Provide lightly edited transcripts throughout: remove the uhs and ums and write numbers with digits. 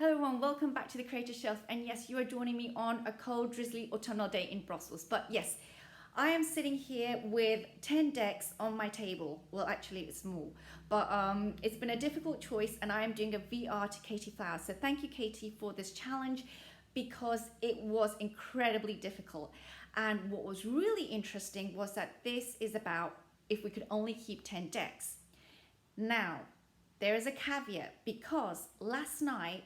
Hello everyone, welcome back to the Creator Shelf, and yes, you are joining me on a cold, drizzly autumnal day in Brussels. But yes, I am sitting here with 10 decks on my table. Well, actually it's more, but it's been a difficult choice, and I am doing a VR to Katey Flowers. So thank you, Katey, for this challenge, because it was incredibly difficult. And what was really interesting was that this is about if we could only keep 10 decks. Now, there is a caveat, because last night,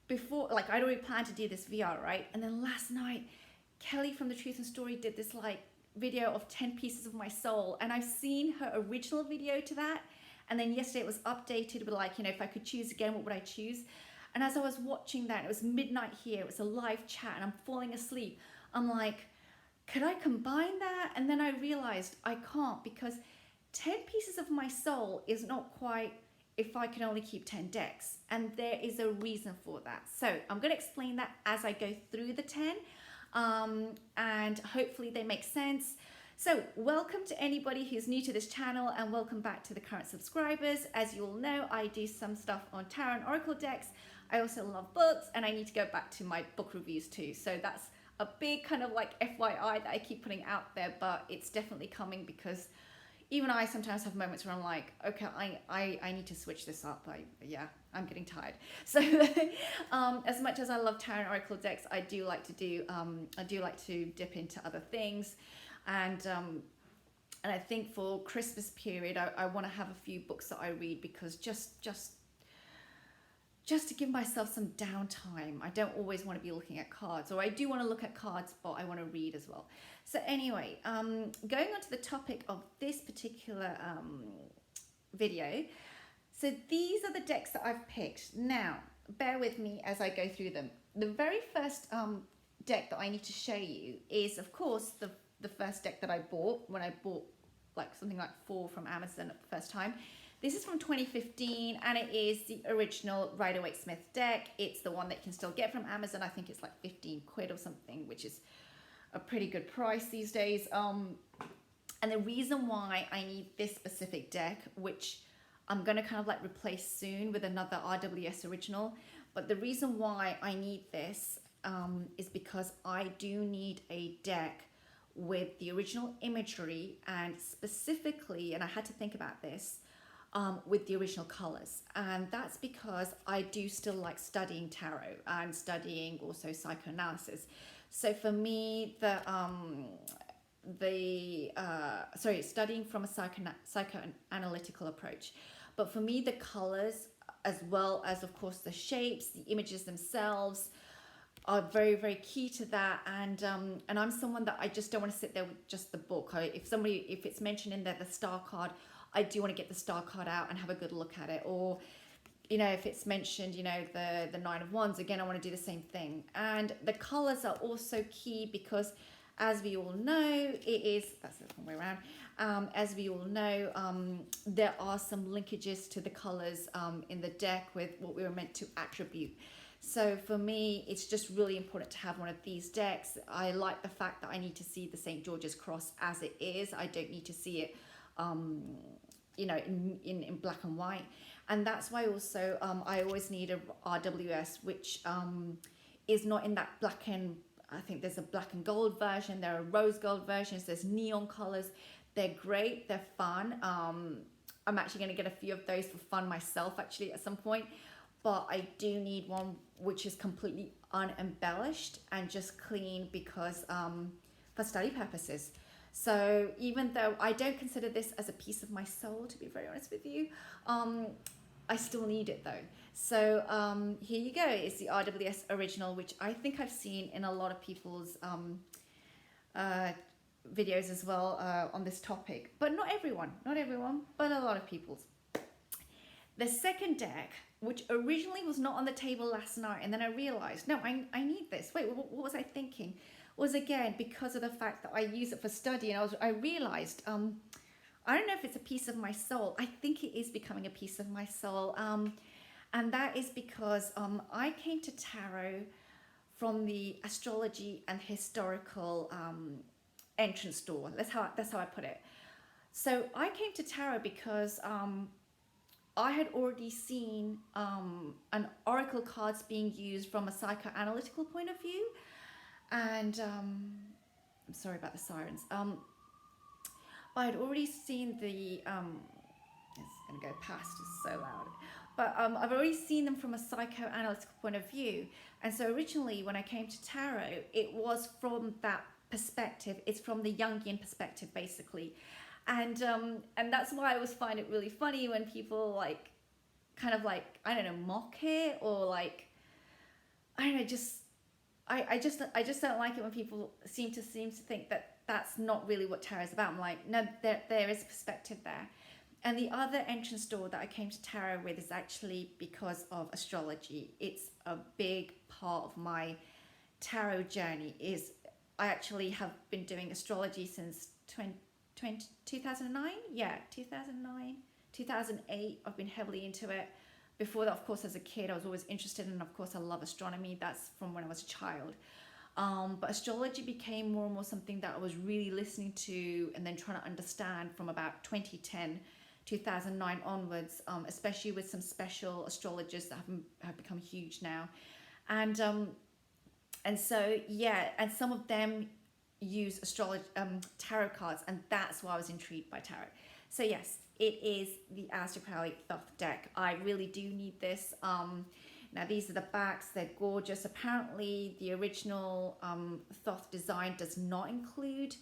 before, like, I'd already planned to do this VR, right? And then last night, Kelly from The Truth and Story did this like video of 10 pieces of my soul, and I've seen her original video to that, and then yesterday it was updated with, like, you know, if I could choose again, what would I choose? And as I was watching that, it was midnight here, it was a live chat, and I'm falling asleep. I'm like, could I combine that? And then I realized I can't, because 10 pieces of my soul is not quite if I can only keep 10 decks, and there is a reason for that. So I'm going to explain that as I go through the 10, and hopefully they make sense. So welcome to anybody who's new to this channel, and welcome back to the current subscribers. As you all know, I do some stuff on tarot and oracle decks. I also love books, and I need to go back to my book reviews too. So that's a big kind of like FYI that I keep putting out there, but it's definitely coming, because even I sometimes have moments where I'm like, okay, I need to switch this up. I'm getting tired. So as much as I love tarot and oracle decks, I do like to dip into other things. And I think for Christmas period, I want to have a few books that I read, because just to give myself some downtime. I don't always want to be looking at cards, or I do want to look at cards, but I want to read as well. So anyway, going on to the topic of this particular video. So these are the decks that I've picked. Now, bear with me as I go through them. The very first deck that I need to show you is, of course, the first deck that I bought when I bought like something like 4 from Amazon at the first time. This is from 2015, and it is the original Rideaway Smith deck. It's the one that you can still get from Amazon. I think it's like 15 quid or something, which is a pretty good price these days. And the reason why I need this specific deck, which I'm going to kind of like replace soon with another RWS original, but the reason why I need this is because I do need a deck with the original imagery, and specifically, and I had to think about this, with the original colors. And that's because I do still like studying tarot and studying also psychoanalysis. So for me, studying from a psychoanalytical approach. But for me, the colors, as well as, of course, the shapes, the images themselves, are very, very key to that. And I'm someone that I just don't want to sit there with just the book. If it's mentioned in there, the star card, I do want to get the star card out and have a good look at it. Or, you know, if it's mentioned, you know, the 9 of Wands, again, I want to do the same thing. And the colors are also key, because as we all know, that's the wrong way around. As we all know, there are some linkages to the colors in the deck with what we were meant to attribute. So for me, it's just really important to have one of these decks. I like the fact that I need to see the St. George's Cross as it is. I don't need to see it you know, in black and white. And that's why also I always need a RWS, which is not in that black and, I think there's a black and gold version, there are rose gold versions, there's neon colors. They're great, they're fun. I'm actually going to get a few of those for fun myself actually at some point, but I do need one which is completely unembellished and just clean, because for study purposes. So even though I don't consider this as a piece of my soul, to be very honest with you, I still need it though. So here you go. It's the RWS original, which I think I've seen in a lot of people's videos as well on this topic. But not everyone, but a lot of people's. The second deck, which originally was not on the table last night, and then I realized, no, I need this. Wait, what was I thinking? Was, again, because of the fact that I use it for study, and I realized, I don't know if it's a piece of my soul. I think it is becoming a piece of my soul. And that is because I came to tarot from the astrology and historical entrance door. That's how I put it. So I came to tarot because I had already seen an oracle cards being used from a psychoanalytical point of view, and I'm sorry about the sirens. I had already seen the it's gonna go past, it's so loud. But I've already seen them from a psychoanalytical point of view, and so originally when I came to tarot, it was from that perspective. It's from the Jungian perspective, basically, and that's why I always find it really funny when people like, kind of like, I don't know, mock it, or like, I don't know, just I just don't like it when people seem to think that that's not really what tarot is about. I'm like, no, there is a perspective there. And the other entrance door that I came to tarot with is actually because of astrology. It's a big part of my tarot journey. Is I actually have been doing astrology since 2009. Yeah, 2009, 2008. I've been heavily into it. Before that, of course, as a kid, I was always interested in, of course, I love astronomy. That's from when I was a child. But astrology became more and more something that I was really listening to and then trying to understand from about 2010, 2009 onwards, especially with some special astrologers that have become huge now. And so, yeah, and some of them use astrology, tarot cards, and that's why I was intrigued by tarot. So yes, it is the Aleister Crowley Thoth deck. I really do need this. Now these are the backs, they're gorgeous. Apparently the original Thoth design does not include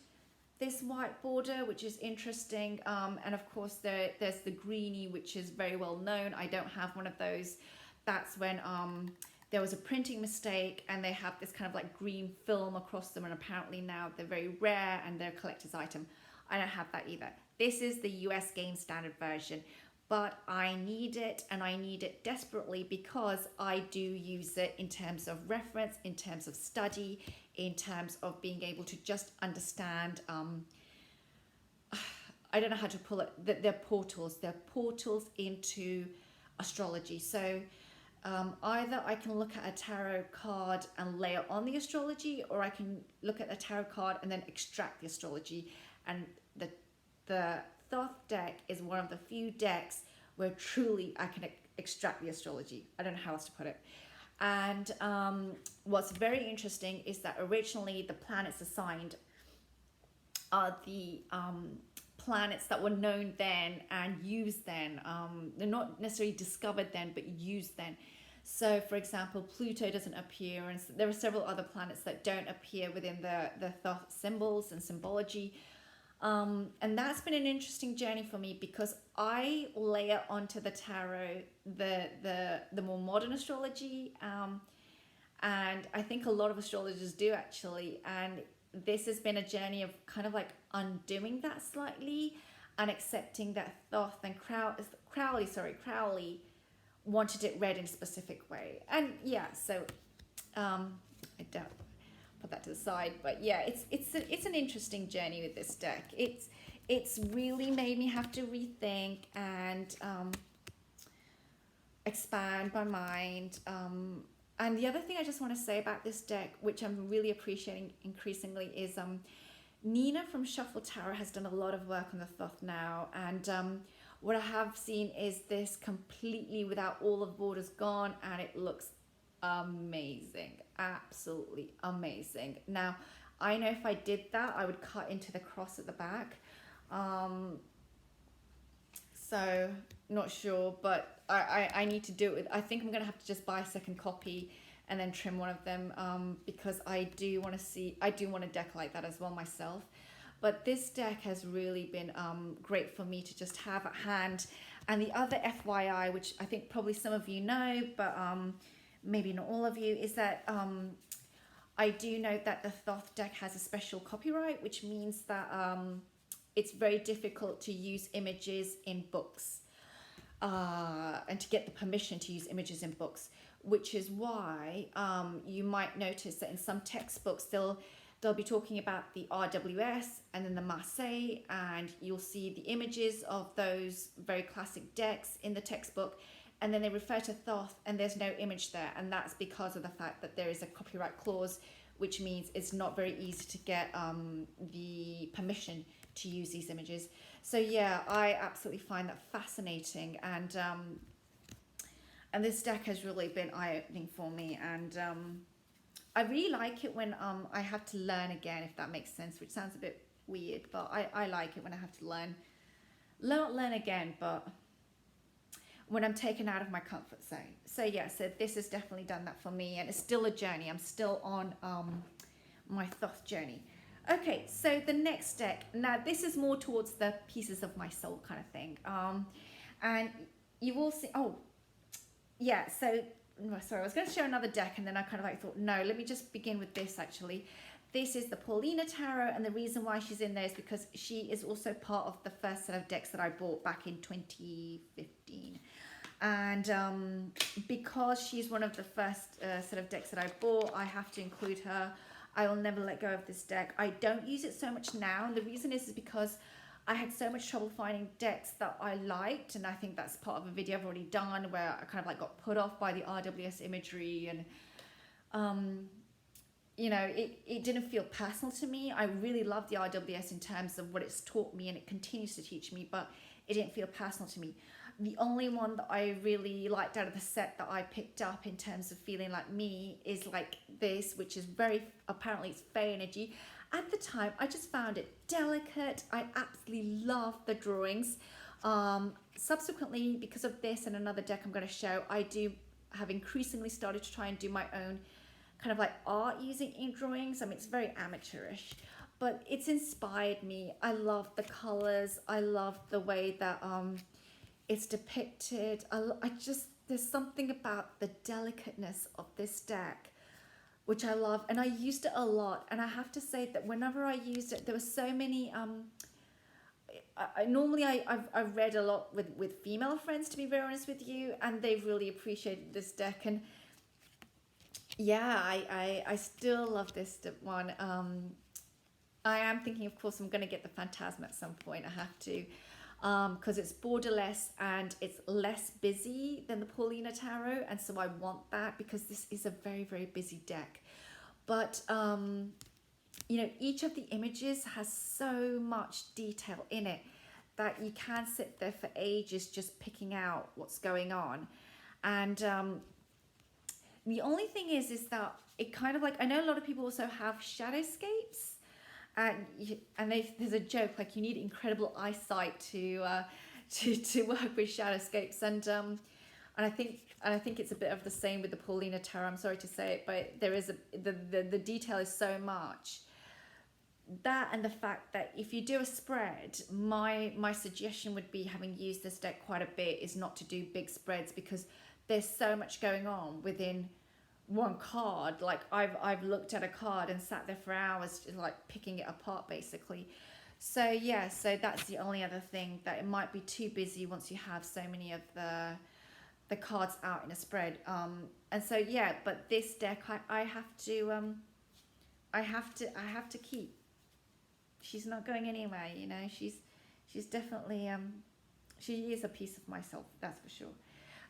this white border, which is interesting. And of course there's the greenie, which is very well known. I don't have one of those. That's when there was a printing mistake and they have this kind of like green film across them, and apparently now they're very rare and they're a collector's item. I don't have that either. This is the US Game Standard version, but I need it, and I need it desperately because I do use it in terms of reference, in terms of study, in terms of being able to just understand, I don't know how to pull it, they're portals into astrology. So either I can look at a tarot card and layer on the astrology, or I can look at a tarot card and then extract the astrology. And the Thoth deck is one of the few decks where truly I can extract the astrology. I don't know how else to put it. And what's very interesting is that originally the planets assigned are the planets that were known then and used then. They're not necessarily discovered then, but used then. So, for example, Pluto doesn't appear, and there are several other planets that don't appear within the Thoth symbols and symbology. And that's been an interesting journey for me because I layer onto the tarot the more modern astrology, and I think a lot of astrologers do actually. And this has been a journey of kind of like undoing that slightly and accepting that Thoth and Crowley wanted it read in a specific way. And yeah, so I don't put that to the side, but yeah, it's an interesting journey with this deck. It's really made me have to rethink and expand my mind. And the other thing I just want to say about this deck, which I'm really appreciating increasingly, is Nina from Shuffle Tarot has done a lot of work on the Thoth now, and what I have seen is this completely without all of borders gone, and it looks amazing, absolutely amazing. Now I know if I did that I would cut into the cross at the back, so not sure, but I need to do it with, I think I'm gonna have to just buy a second copy and then trim one of them, because I do want a deck like that as well myself. But this deck has really been great for me to just have at hand. And the other FYI, which I think probably some of you know, but maybe not all of you, is that I do note that the Thoth deck has a special copyright, which means that it's very difficult to use images in books, and to get the permission to use images in books, which is why you might notice that in some textbooks they'll be talking about the RWS and then the Marseille, and you'll see the images of those very classic decks in the textbook, and then they refer to Thoth and there's no image there, and that's because of the fact that there is a copyright clause, which means it's not very easy to get the permission to use these images. So yeah, I absolutely find that fascinating, and this deck has really been eye-opening for me, and I really like it when I have to learn again, if that makes sense, which sounds a bit weird, but I like it when I have to not learn again, but when I'm taken out of my comfort zone. So yeah, so this has definitely done that for me, and it's still a journey. I'm still on my Thoth journey. Okay, so the next deck, now this is more towards the pieces of my soul kind of thing. And you will see, oh, yeah, so, sorry, I was going to show another deck, and then I kind of like thought, no, let me just begin with this actually. This is the Paulina Tarot, and the reason why she's in there is because she is also part of the first set of decks that I bought back in 2015. And because she's one of the first set of decks that I bought, I have to include her. I will never let go of this deck. I don't use it so much now, and the reason is because I had so much trouble finding decks that I liked, and I think that's part of a video I've already done where I kind of like got put off by the RWS imagery, and you know, it didn't feel personal to me. I really love the RWS in terms of what it's taught me, and it continues to teach me, but it didn't feel personal to me. The only one that I really liked out of the set that I picked up in terms of feeling like me is like this, which is very, apparently it's Fey energy. At the time, I just found it delicate. I absolutely loved the drawings. Subsequently, because of this and another deck I'm going to show, I have increasingly started to try and do my own kind of like art using ink drawings. I mean, it's very amateurish, but it's inspired me. I love the colors. I love the way that it's depicted. There's something about the delicateness of this deck which I love, and I used it a lot. And I have to say that whenever I used it, there were so many I've read a lot with female friends, to be very honest with you, and they've really appreciated this deck. And yeah, I still love this one. I am thinking, of course, I'm going to get the Phantasm at some point. I have to, because it's borderless and it's less busy than the Paulina Tarot, and so I want that because this is a very, very busy deck. But you know, each of the images has so much detail in it that you can sit there for ages just picking out what's going on. And the only thing is that it kind of like, I know a lot of people also have shadowscapes, and there's a joke like you need incredible eyesight to work with shadowscapes, and I think it's a bit of the same with the Paulina Tarot. I'm sorry to say it, but there is the detail is so much. That, and the fact that if you do a spread, my suggestion would be, having used this deck quite a bit, is not to do big spreads because there's so much going on within one card. Like I've looked at a card and sat there for hours just like picking it apart basically. So yeah, so that's the only other thing, that it might be too busy once you have so many of the cards out in a spread. And so yeah, but this deck I have to keep. She's not going anywhere, you know. She's definitely she is a piece of myself, that's for sure.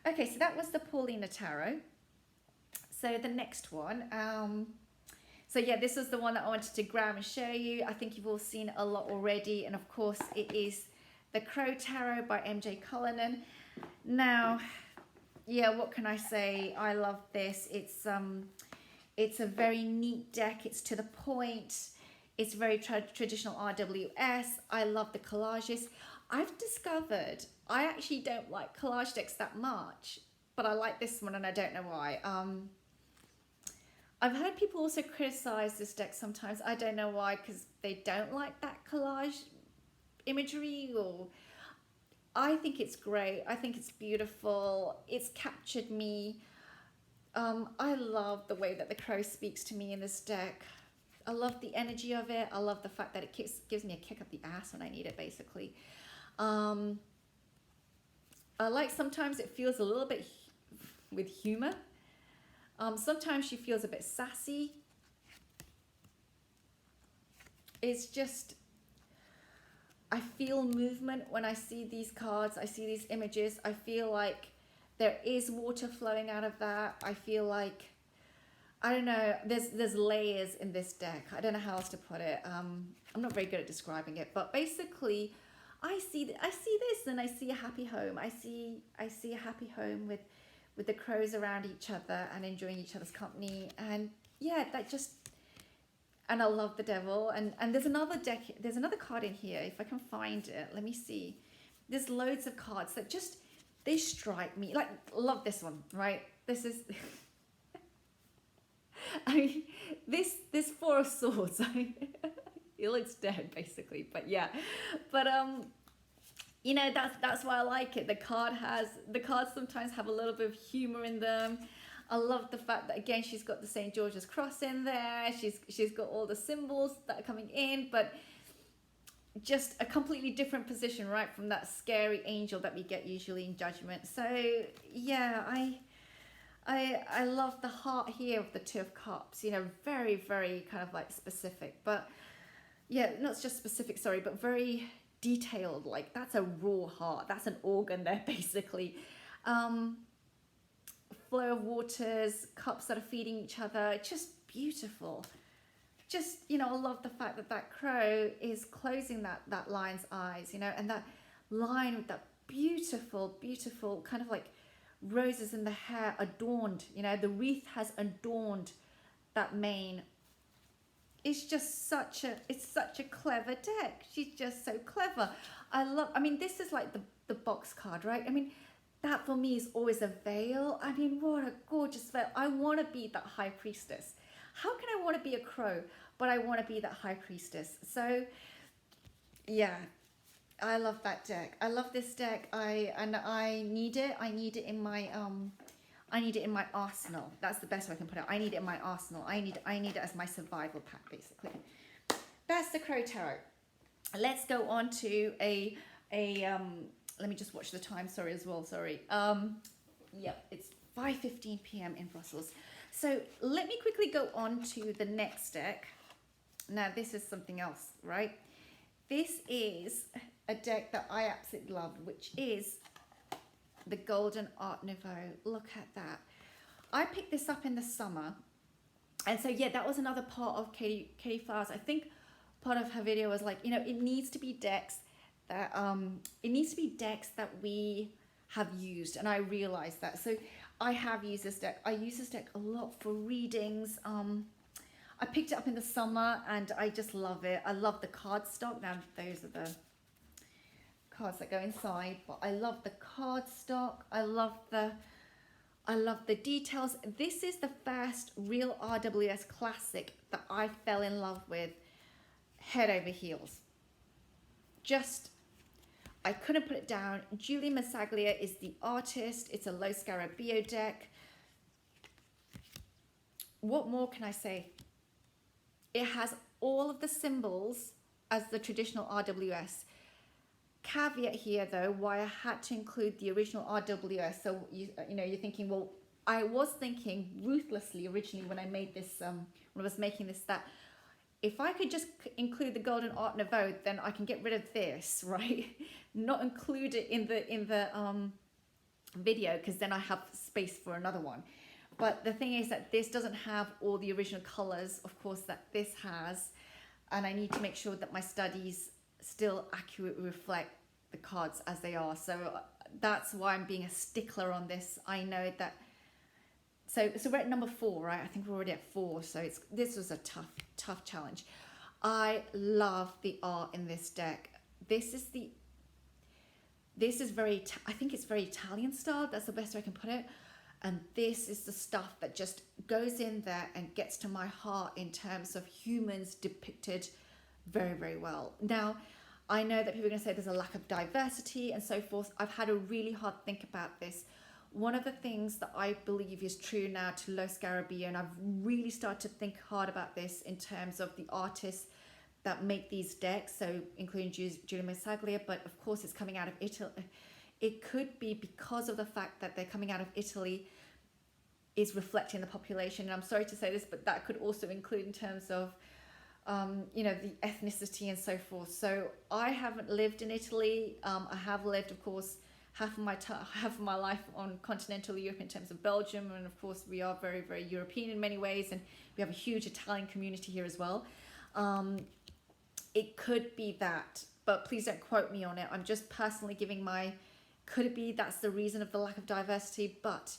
Okay, so that was the Paulina Tarot. So the next one, so yeah, this was the one that I wanted to grab and show you. I think you've all seen it a lot already, and of course it is the Crow Tarot by MJ Cullinan. Now, yeah, what can I say? I love this. It's a very neat deck. It's to the point. It's very traditional RWS. I love the collages. I've discovered I actually don't like collage decks that much, but I like this one, and I don't know why. I've heard people also criticize this deck sometimes. I don't know why, because they don't like that collage imagery, or I think it's great. I think it's beautiful. It's captured me. I love the way that the crow speaks to me in this deck. I love the energy of it. I love the fact that it gives me a kick up the ass when I need it, basically. I like sometimes it feels a little bit with humor. Sometimes she feels a bit sassy. It's just, I feel movement when I see these cards. I see these images. I feel like there is water flowing out of that. I feel like I don't know, there's layers in this deck. I don't know how else to put it. I'm not very good at describing it, but basically I see this and I see a happy home. I see a happy home with the crows around each other and enjoying each other's company. And yeah, that just, and I love the devil. And there's another deck, there's another card in here. If I can find it, let me see. There's loads of cards that just, they strike me. Like, love this one, right? This is, I mean, this Four of Swords, it looks dead basically, but yeah. But you know, that's why I like it. The cards sometimes have a little bit of humor in them. I love the fact that, again, she's got the St. George's cross in there. She's got all the symbols that are coming in, but just a completely different position, right, from that scary angel that we get usually in Judgment. So yeah, I love the heart here of the Two of Cups. You know, very, very kind of like specific, but yeah, not just specific, sorry, but very detailed. Like, that's a raw heart. That's an organ there, basically. Flow of waters, cups that are feeding each other, just beautiful. Just, you know, I love the fact that that crow is closing that lion's eyes, you know, and that lion with that beautiful, beautiful kind of like roses in the hair adorned, you know, the wreath has adorned that mane. It's just such a clever deck. She's just so clever. I mean, this is like the box card, right? I mean, that for me is always a veil. I mean, what a gorgeous veil. I want to be that high priestess. How can I want to be a crow, but I want to be that high priestess? So yeah, I love that deck. I love this deck. I need it. I need it in my arsenal. That's the best way I can put it. I need it in my arsenal. I need it as my survival pack, basically. That's the Crow Tarot. Let's go on to a let me just watch the time, sorry, as well, sorry. Yeah, it's 5:15 p.m. in Brussels. So let me quickly go on to the next deck. Now, this is something else, right? This is a deck that I absolutely love, which is the Golden Art Nouveau. Look at that. I picked this up in the summer. And so, yeah, that was another part of Katey Flowers. I think part of her video was like, you know, it needs to be decks that we have used. And I realized that. So I have used this deck. I use this deck a lot for readings. I picked it up in the summer and I just love it. I love the cardstock. Now, those are the cards that go inside, but I love the cardstock. I love the details. This is the first real RWS classic that I fell in love with head over heels. Just, I couldn't put it down. Julie Massaglia is the artist. It's a Lo Scarabeo deck. What more can I say? It has all of the symbols as the traditional RWS. Caveat here, though, why I had to include the original RWS. So you know, you're thinking, well, I was thinking ruthlessly originally when I made this, when I was making this, that if I could just include the Golden Art Nouveau, then I can get rid of this, right? Not include it in the video, because then I have space for another one. But the thing is that this doesn't have all the original colors, of course, that this has, and I need to make sure that my studies still accurately reflect the cards as they are. So that's why I'm being a stickler on this. I know that. So we're at number 4, right? I think we're already at 4. So this was a tough challenge. I love the art in this deck. This is very, I think it's very Italian style. That's the best way I can put it. And this is the stuff that just goes in there and gets to my heart in terms of humans depicted very, very well. Now, I know that people are going to say there's a lack of diversity and so forth. I've had a really hard think about this. One of the things that I believe is true now to Lo Scarabeo, and I've really started to think hard about this in terms of the artists that make these decks, so including Julia Massaglia, but of course it's coming out of Italy. It could be because of the fact that they're coming out of Italy is reflecting the population. And I'm sorry to say this, but that could also include in terms of, you know, the ethnicity and so forth. So I haven't lived in Italy. I have lived, of course, half of my life on continental Europe in terms of Belgium, and of course we are very, very European in many ways, and we have a huge Italian community here as well. It could be that, but please don't quote me on it. I'm just personally giving my, could it be that's the reason of the lack of diversity? But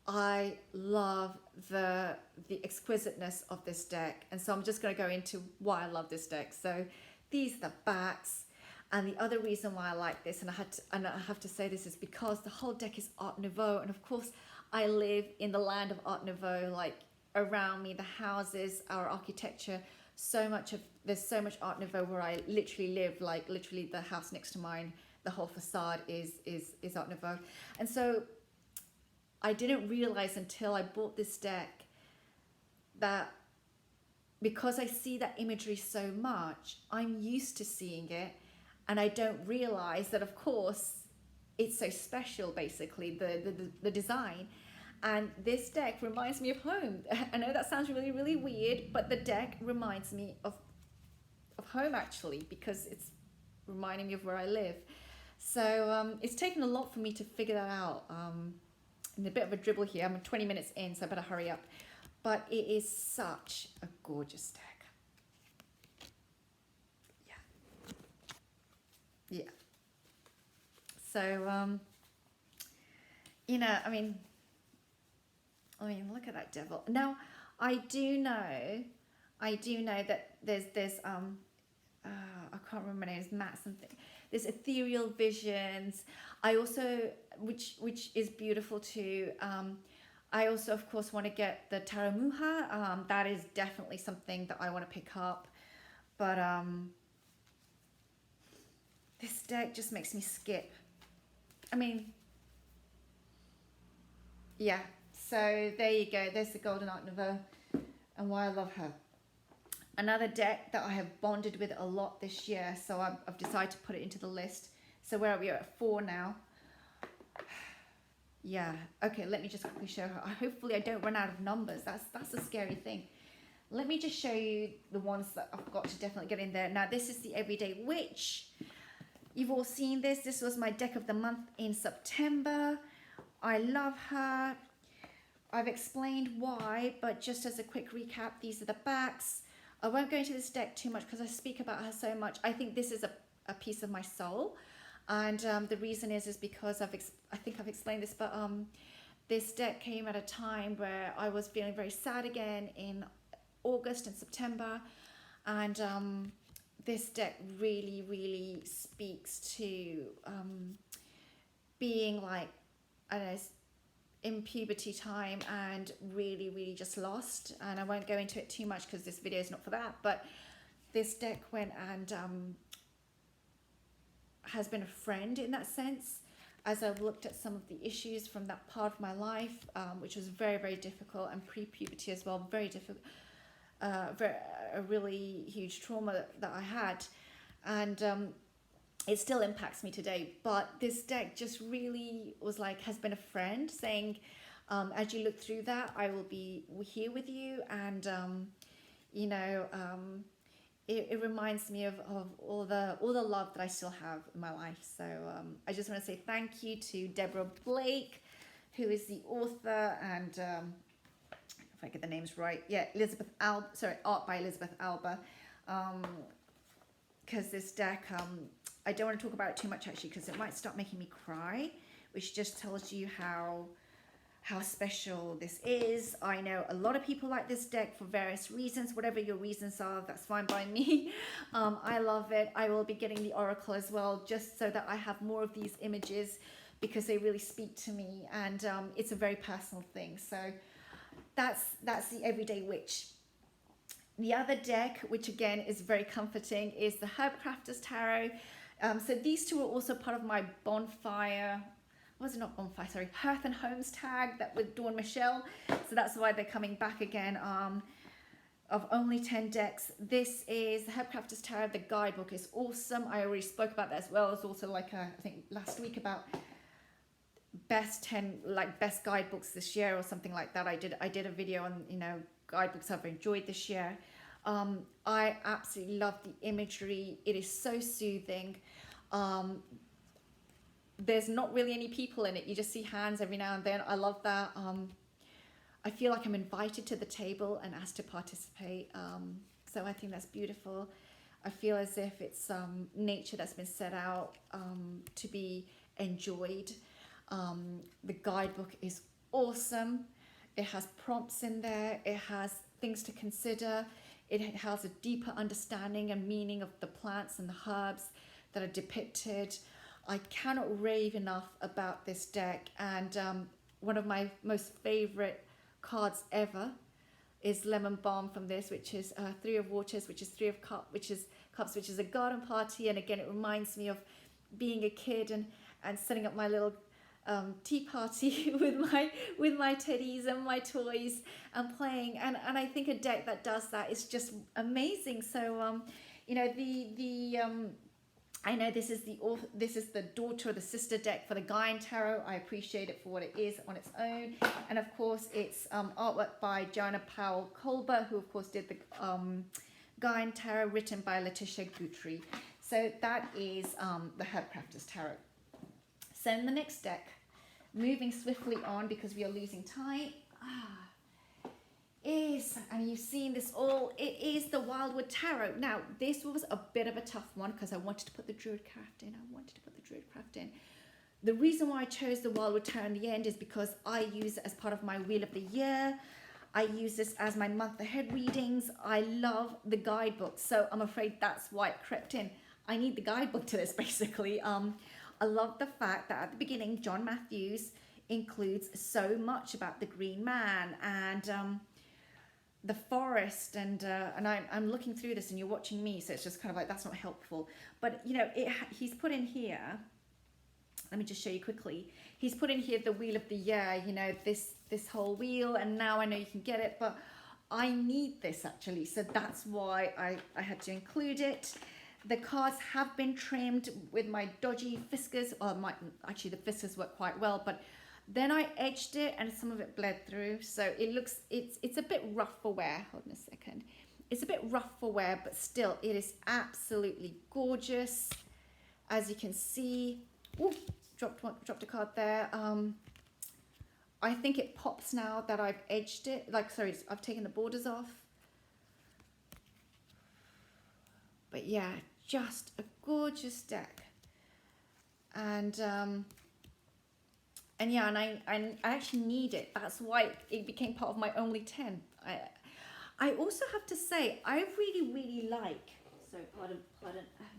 I love the exquisiteness of this deck, and so I'm just going to go into why I love this deck. So these are the backs, and the other reason why I like this, and I have to say this, is because the whole deck is Art Nouveau, and of course I live in the land of Art Nouveau. Like around me, the houses, our architecture, there's so much Art Nouveau where I literally live. Like literally the house next to mine, the whole facade is Art Nouveau, and so I didn't realize until I bought this deck that because I see that imagery so much, I'm used to seeing it, and I don't realize that of course it's so special, basically the design. And this deck reminds me of home. I know that sounds really, really weird, but the deck reminds me of home actually, because it's reminding me of where I live. So it's taken a lot for me to figure that out. I'm a bit of a dribble here. I'm 20 minutes in, so I better hurry up. But it is such a gorgeous deck. Yeah. So, you know, I mean, look at that devil. Now, I do know that there's I can't remember my name. It's Matt something. There's ethereal visions. I also, which is beautiful too. I also, of course, want to get the Tarot Muha. That is definitely something that I want to pick up. But this deck just makes me skip. I mean, yeah. So there you go. There's the Golden Art Nouveau and why I love her. Another deck that I have bonded with a lot this year, so I've decided to put it into the list. So where are we at 4 now? Yeah, okay, let me just quickly show her. Hopefully I don't run out of numbers. That's a scary thing. Let me just show you the ones that I've got to definitely get in there. Now this is the Everyday Witch. You've all seen this. This was my deck of the month in September. I love her. I've explained why, but just as a quick recap, these are the backs. I won't go into this deck too much because I speak about her so much. I think this is a piece of my soul. And the reason is because I think I've explained this, but this deck came at a time where I was feeling very sad again in August and September. And this deck really, really speaks to being like, I don't know, in puberty time and really, really just lost. And I won't go into it too much because this video is not for that, but this deck went and has been a friend in that sense as I've looked at some of the issues from that part of my life, which was very, very difficult, and pre-puberty as well, very difficult, a really huge trauma that I had, and it still impacts me today. But this deck just really was like, has been a friend saying, as you look through that, I will be here with you. And, you know, it reminds me of all the love that I still have in my life. So I just want to say thank you to Deborah Blake, who is the author, and if I get the names right, yeah, Art by Elizabeth Alba. Because this deck, I don't want to talk about it too much actually, because it might start making me cry, which just tells you how special this is. I know a lot of people like this deck for various reasons. Whatever your reasons are, that's fine by me. I love it. I will be getting the Oracle as well, just so that I have more of these images, because they really speak to me, and it's a very personal thing. So that's the Everyday Witch. The other deck, which again is very comforting, is the Herbcrafter's Tarot. So these two are also part of my bonfire, Hearth and Homes tag that with Dawn Michelle. So that's why they're coming back again, of only 10 decks. This is the Herbcrafter's Tarot. The guidebook is awesome. I already spoke about that as well. It's also like I think last week about best guidebooks this year or something like that. I did a video on, you know, guidebooks I've enjoyed this year. I absolutely love the imagery. It is so soothing. there's not really any people in it. You just see hands every now and then. I love that. I feel like I'm invited to the table and asked to participate. So I think that's beautiful. I feel as if it's nature that's been set out to be enjoyed. The guidebook is awesome. It has prompts in there. It has things to consider. It has a deeper understanding and meaning of the plants and the herbs that are depicted. I cannot rave enough about this deck, and one of my most favorite cards ever is Lemon Balm from this, which is Three of Waters, which is Three of Cups, which is a garden party. And again, it reminds me of being a kid and setting up my little tea party with my teddies and my toys and playing. And I think a deck that does that is just amazing. So you know, I know this is the daughter or the sister deck for the Gaian Tarot. I appreciate it for what it is on its own. And of course, it's artwork by Joanna Powell Colbert, who of course did the Gaian Tarot, written by Letitia Guthrie. So that is the Herbcrafter's Tarot. So in the next deck, moving swiftly on because we are losing time, and you've seen this all, it is the Wildwood Tarot. Now, this was a bit of a tough one because I wanted to put the Druidcraft in. The reason why I chose the Wildwood Tarot in the end is because I use it as part of my Wheel of the Year. I use this as my month ahead readings. I love the guidebook, so I'm afraid that's why it crept in. I need the guidebook to this, basically. I love the fact that at the beginning, John Matthews includes so much about the Green Man and the forest, and I'm looking through this and you're watching me, so it's just kind of like, that's not helpful. But you know, he's put in here, let me just show you quickly, he's put in here the Wheel of the Year, you know, this whole wheel, and now I know you can get it, but I need this actually, so that's why I had to include it. The cards have been trimmed with my dodgy Fiskars, actually the Fiskars work quite well, but then I edged it and some of it bled through, so it's a bit rough for wear. Hold on a second. It's a bit rough for wear, but still it is absolutely gorgeous. As you can see, ooh, dropped a card there. I think it pops now that I've edged it. I've taken the borders off. But yeah, just a gorgeous deck. And yeah, and I actually need it. That's why it became part of my only 10. I also have to say, I really like, so pardon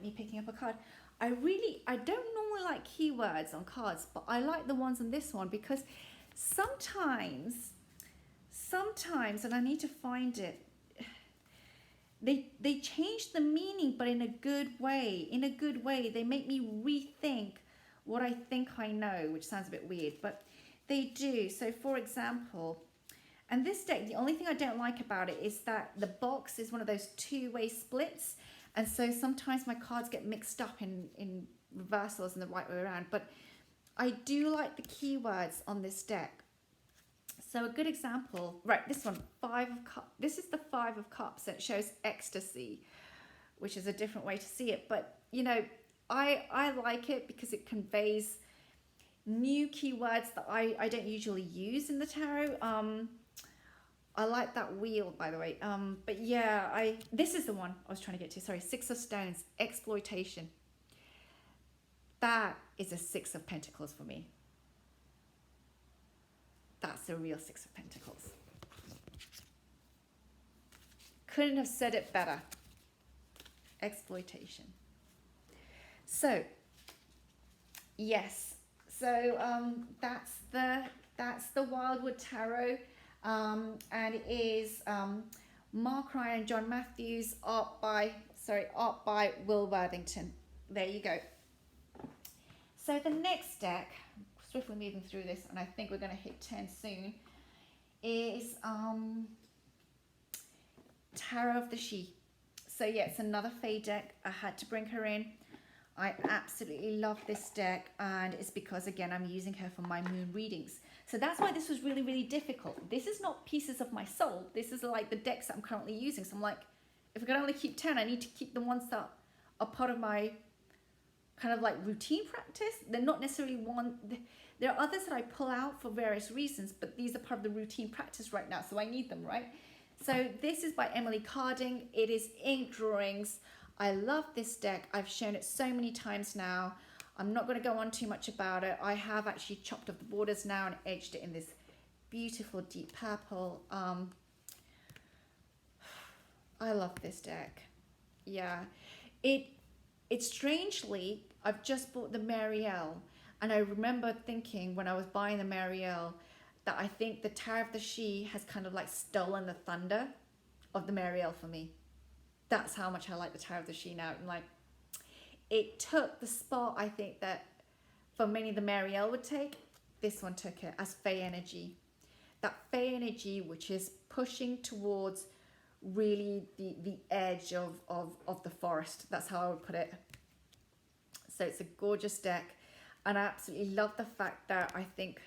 me picking up a card. I don't normally like keywords on cards, but I like the ones on this one because sometimes, and I need to find it, they change the meaning, but in a good way. They make me rethink what I think I know, which sounds a bit weird, but they do. So for example, and this deck, the only thing I don't like about it is that the box is one of those two-way splits, and so sometimes my cards get mixed up in reversals and the right way around, but I do like the keywords on this deck. So a good example, right, this one, Five of Cups. This is the Five of Cups, and it shows ecstasy, which is a different way to see it. But, you know, I like it because it conveys new keywords that I don't usually use in the tarot. I like that wheel, by the way. But yeah, this is the one I was trying to get to. Sorry, Six of Stones, exploitation. That is a Six of Pentacles for me. That's a real Six of Pentacles. Couldn't have said it better. Exploitation. So, yes. So that's the Wildwood Tarot, and it is Mark Ryan and John Matthews, art by Will Worthington. There you go. So the next deck, swiftly moving through this, and I think we're going to hit 10 soon, is Tarot of the Sidhe. So yeah, it's another Fae deck. I had to bring her in. I absolutely love this deck, and it's because, again, I'm using her for my moon readings. So that's why this was really, really difficult. This is not Pieces of My Soul. This is like the decks that I'm currently using. So I'm like, if I can only keep 10, I need to keep the ones that are part of my kind of like routine practice. They're not necessarily one. There are others that I pull out for various reasons, but these are part of the routine practice right now, so I need them, right? So this is by Emily Carding. It is ink drawings. I love this deck. I've shown it so many times now. I'm not going to go on too much about it. I have actually chopped off the borders now and edged it in this beautiful deep purple. I love this deck. Yeah, it strangely, I've just bought the Marielle, and I remember thinking when I was buying the Marielle that I think the Tarot of the She has kind of like stolen the thunder of the Marielle for me. That's how much I like the Tarot of the She now. And like, it took the spot I think that for many the Marielle would take. This one took it as Fey energy. That Fey energy which is pushing towards really the edge of the forest. That's how I would put it. So it's a gorgeous deck, and I absolutely love the fact that I think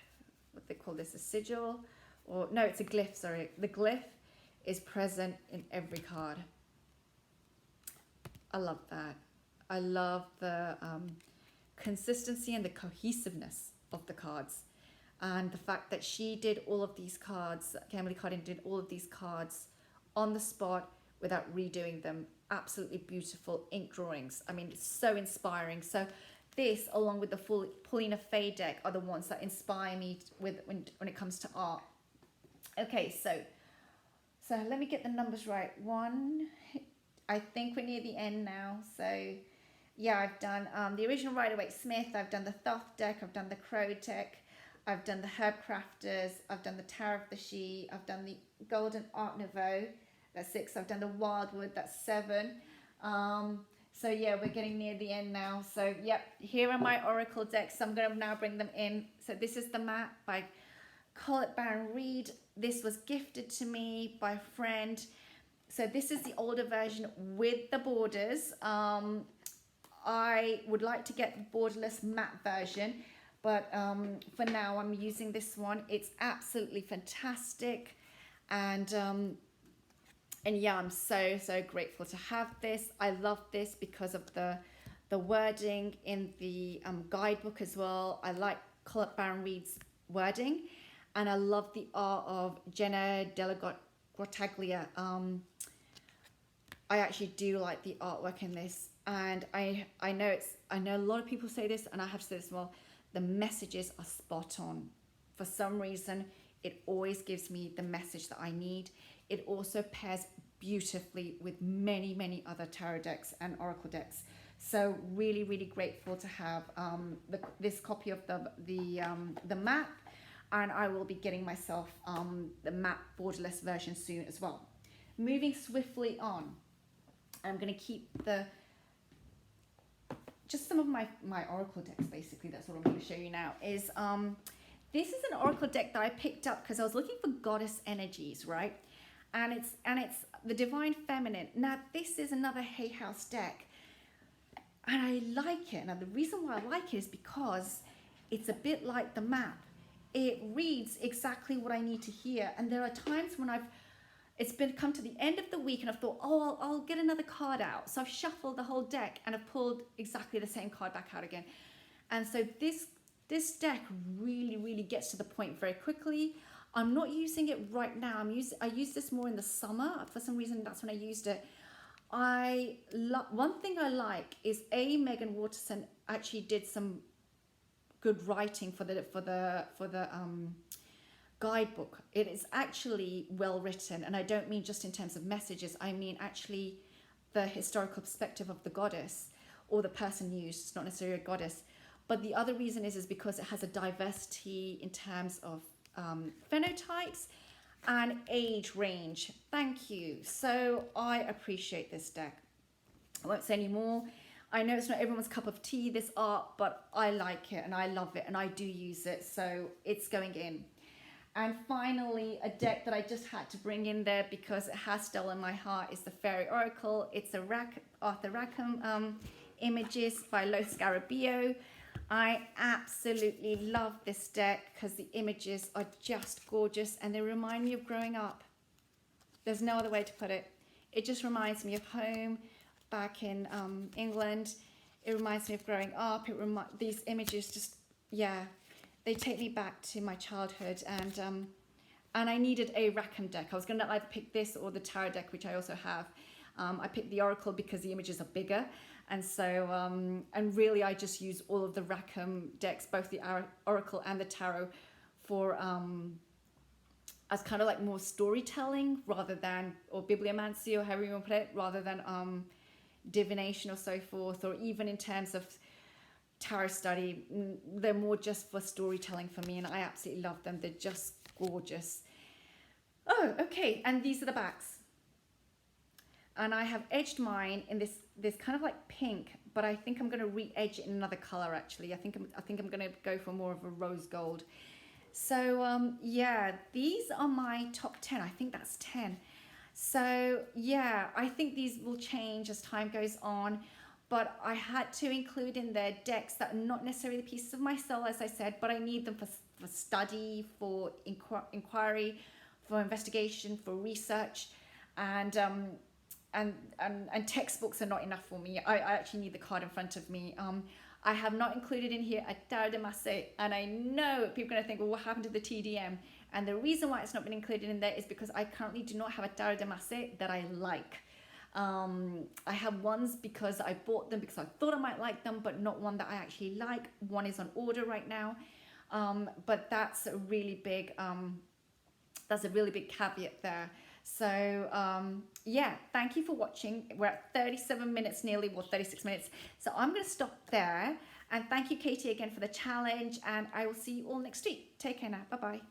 what they call this, a sigil, or no, it's a glyph, sorry. The glyph is present in every card. I love that. I love the consistency and the cohesiveness of the cards, and the fact that she did all of these cards, Emily Carding did all of these cards on the spot without redoing them. Absolutely beautiful ink drawings. I mean, it's so inspiring. So this, along with the full Paulina Fey deck, are the ones that inspire me with when it comes to art. Okay, so let me get the numbers right. One, I think we're near the end now. So yeah, I've done the original Rideaway Smith. I've done the Thoth deck. I've done the Crow deck. I've done the Herbcrafters. I've done the Tarot of the She. I've done the Golden Art Nouveau. That's 6. I've done the Wildwood. That's 7. So yeah, we're getting near the end now. So yep, here are my Oracle decks. So I'm going to now bring them in. So this is the map by Colette Baron Reid. This was gifted to me by a friend. So this is the older version with the borders. I would like to get the borderless map version, but for now I'm using this one. It's absolutely fantastic, and yeah, I'm so grateful to have this. I love this because of the wording in the guidebook as well. I like Colette Baron Reid's wording, and I love the art of Jenna Della Grottaglia. I actually do like the artwork in this, and I know a lot of people say this, and I have to say this as well. The messages are spot on. For some reason, it always gives me the message that I need. It also pairs beautifully with many other tarot decks and oracle decks. So really grateful to have this copy of the map, and I will be getting myself the map borderless version soon as well. Moving swiftly on, I'm going to keep just some of my oracle decks. Basically, that's what I'm going to show you now. Is this is an oracle deck that I picked up because I was looking for goddess energies, right? And it's the divine feminine. Now this is another Hay House deck, and I like it. Now the reason why I like it is because it's a bit like the map. It reads exactly what I need to hear, and there are times when come to the end of the week and I've thought, oh, I'll get another card out. So I've shuffled the whole deck and I've pulled exactly the same card back out again. And so this deck really gets to the point very quickly. I'm not using it right now. I use this more in the summer. For some reason, that's when I used it. One thing I like is Megan Waterson actually did some good writing for the guidebook. It is actually well written, and I don't mean just in terms of messages. I mean actually the historical perspective of the goddess or the person used. It's not necessarily a goddess, but the other reason is because it has a diversity in terms of phenotypes and age range. Thank you. So I appreciate this deck. I won't say any more. I know it's not everyone's cup of tea, this art, but I like it and I love it and I do use it, so it's going in. And finally, a deck that I just had to bring in there because it has stolen my heart is the Fairy Oracle. It's a Arthur Rackham images by Los Scarabeo. I absolutely love this deck because the images are just gorgeous and they remind me of growing up. There's no other way to put it. It just reminds me of home back in England. It reminds me of growing up. These images just, yeah, they take me back to my childhood. And I needed a Rackham deck. I was going to either pick this or the tarot deck, which I also have. I picked the Oracle because the images are bigger. And so, and really I just use all of the Rackham decks, both the Oracle and the Tarot, for as kind of like more storytelling rather than, or bibliomancy, or however you want to put it, rather than divination or so forth, or even in terms of tarot study. They're more just for storytelling for me, and I absolutely love them. They're just gorgeous. Oh, okay, and these are the backs. And I have edged mine in this kind of like pink, but I think I'm going to re-edge it in another color. Actually, I think I'm going to go for more of a rose gold. So yeah, these are my top 10. I think that's 10. So yeah, I think these will change as time goes on, but I had to include in there decks that are not necessarily the pieces of my soul, as I said, but I need them for study, for inquiry, for investigation, for research, and textbooks are not enough for me. I actually need the card in front of me. I have not included in here a Tarot de Masse, and I know people are going to think, well, what happened to the TDM? And the reason why it's not been included in there is because I currently do not have a Tarot de Masse that I like. I have ones because I bought them because I thought I might like them, but not one that I actually like. One is on order right now, but that's a really big caveat there. So yeah, thank you for watching. We're at 37 minutes nearly, well 36 minutes. So I'm going to stop there, and thank you, Katey, again for the challenge, and I will see you all next week. Take care now. Bye bye.